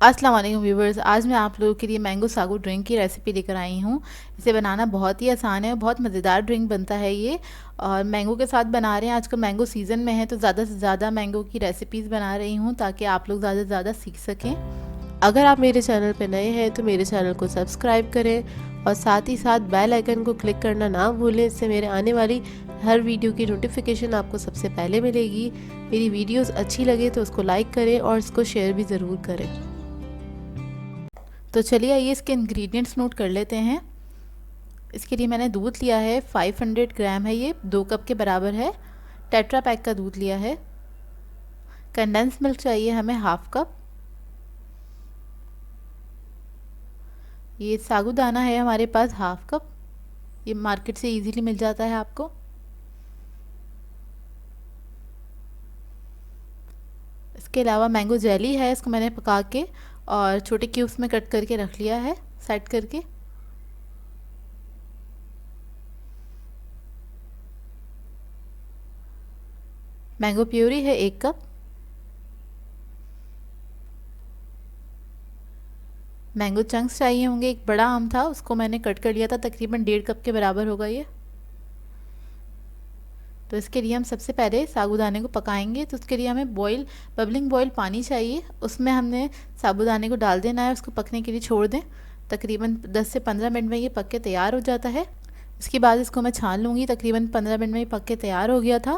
अस्सलाम वालेकुम व्यूवर्स। आज मैं आप लोगों के लिए मैंगो सागो ड्रिंक की रेसिपी लेकर आई हूँ। इसे बनाना बहुत ही आसान है और बहुत मज़ेदार ड्रिंक बनता है ये। और मैंगो के साथ बना रहे हैं, आजकल मैंगो सीज़न में है तो ज़्यादा से ज़्यादा मैंगो की रेसिपीज़ बना रही हूँ ताकि आप लोग ज़्यादा से ज़्यादा सीख सकें। अगर आप मेरे चैनल पर नए हैं तो मेरे चैनल को सब्सक्राइब करें और साथ ही साथ बेल आइकन को क्लिक करना ना भूलें। इससे मेरे आने वाली हर वीडियो की नोटिफिकेशन आपको सबसे पहले मिलेगी। मेरी वीडियोस अच्छी लगे तो उसको लाइक करें और इसको शेयर भी ज़रूर करें। तो चलिए आइए इसके इंग्रेडिएंट्स नोट कर लेते हैं। इसके लिए मैंने दूध लिया है, 500 ग्राम है, ये 2 कप के बराबर है। टेट्रा पैक का दूध लिया है। कंडेंस मिल्क चाहिए हमें हाफ कप। ये साबूदाना है हमारे पास हाफ कप, ये मार्केट से इजीली मिल जाता है आपको। इसके अलावा मैंगो जेली है, इसको मैंने पका के और छोटे क्यूब्स में कट करके रख लिया है सेट करके। मैंगो प्यूरी है 1 कप। मैंगो चंक्स चाहिए होंगे, एक बड़ा आम था उसको मैंने कट कर लिया था, तकरीबन 1.5 कप के बराबर होगा ये। तो इसके लिए हम सबसे पहले साबूदाने को पकाएंगे। तो उसके लिए हमें बबलिंग बॉयल पानी चाहिए, उसमें हमने साबूदाने को डाल देना है, उसको पकने के लिए छोड़ दें। तकरीबन 10 से 15 मिनट में ये पक के तैयार हो जाता है। इसके बाद इसको मैं छान लूँगी। तकरीबन 15 मिनट में ये पक के तैयार हो गया था।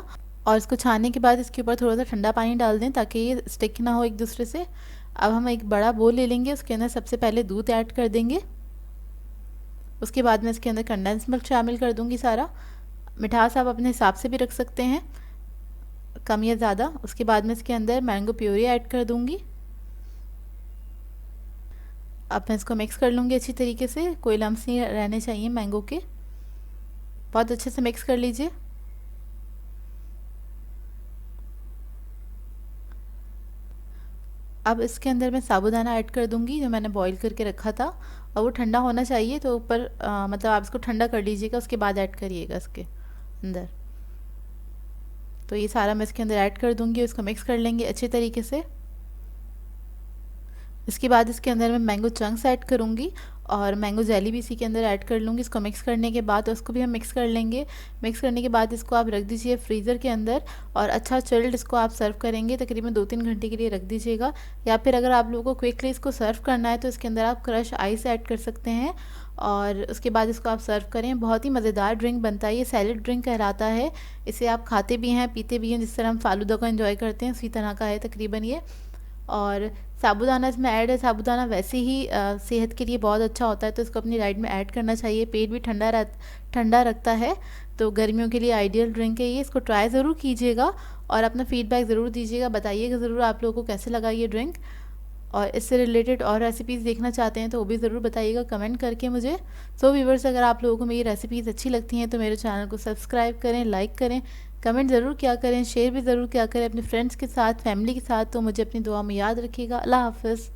और इसको छानने के बाद इसके ऊपर थोड़ा सा ठंडा पानी डाल दें ताकि ये स्टिक ना हो एक दूसरे से। अब हम एक बड़ा बोल ले लेंगे, उसके अंदर सबसे पहले दूध ऐड कर देंगे। उसके बाद में इसके अंदर कंडेंस मिल्क शामिल कर दूंगी सारा। मिठास आप अपने हिसाब से भी रख सकते हैं, कम या ज़्यादा। उसके बाद में इसके अंदर मैंगो प्यूरी ऐड कर दूंगी। अब मैं इसको मिक्स कर लूँगी अच्छी तरीके से, कोई लम्स नहीं रहने चाहिए मैंगो के। बहुत अच्छे से मिक्स कर लीजिए। अब इसके अंदर मैं साबूदाना ऐड कर दूंगी जो मैंने बॉईल करके रखा था, और वो ठंडा होना चाहिए। तो ऊपर मतलब आप इसको ठंडा कर लीजिएगा, उसके बाद ऐड करिएगा इसके अंदर। तो ये सारा मैं इसके अंदर ऐड कर दूंगी, इसको मिक्स कर लेंगे अच्छे तरीके से। इसके बाद इसके अंदर मैं मैंगो चंक्स ऐड करूँगी और मैंगो जेली भी इसी के अंदर ऐड कर लूँगी। इसको मिक्स करने के बाद उसको भी हम मिक्स कर लेंगे। मिक्स करने के बाद इसको आप रख दीजिए फ्रीज़र के अंदर, और अच्छा चिल्ड इसको आप सर्व करेंगे तकरीबन 2-3 घंटे के लिए रख दीजिएगा। या फिर अगर आप लोगों को क्विकली इसको सर्व करना है तो इसके अंदर आप क्रश आइस ऐड कर सकते हैं और उसके बाद इसको आप सर्व करें। बहुत ही मज़ेदार ड्रिंक बनता है, ये सैलेड ड्रिंक कहलाता है। इसे आप खाते भी हैं पीते भी हैं, जिस तरह हम फालूदा को एंजॉय करते हैं उसी तरह का है तकरीबन ये। और साबूदाना इसमें ऐड है। साबूदाना वैसे ही सेहत के लिए बहुत अच्छा होता है, तो इसको अपनी डाइट में ऐड करना चाहिए। पेट भी ठंडा रखता है, तो गर्मियों के लिए आइडियल ड्रिंक है ये। इसको ट्राई ज़रूर कीजिएगा और अपना फीडबैक ज़रूर दीजिएगा, बताइएगा ज़रूर आप लोगों को कैसे लगा ये ड्रिंक। और इससे रिलेटेड और रेसिपीज़ देखना चाहते हैं तो वो भी ज़रूर बताइएगा कमेंट करके मुझे। सो व्यूवर्स, अगर आप लोगों को मेरी रेसिपीज़ अच्छी लगती हैं तो मेरे चैनल को सब्सक्राइब करें, लाइक करें, कमेंट ज़रूर क्या करें, शेयर भी ज़रूर क्या करें अपने फ्रेंड्स के साथ, फैमिली के साथ। तो मुझे अपनी दुआ में याद रखिएगा। अल्लाह हाफ़िज़।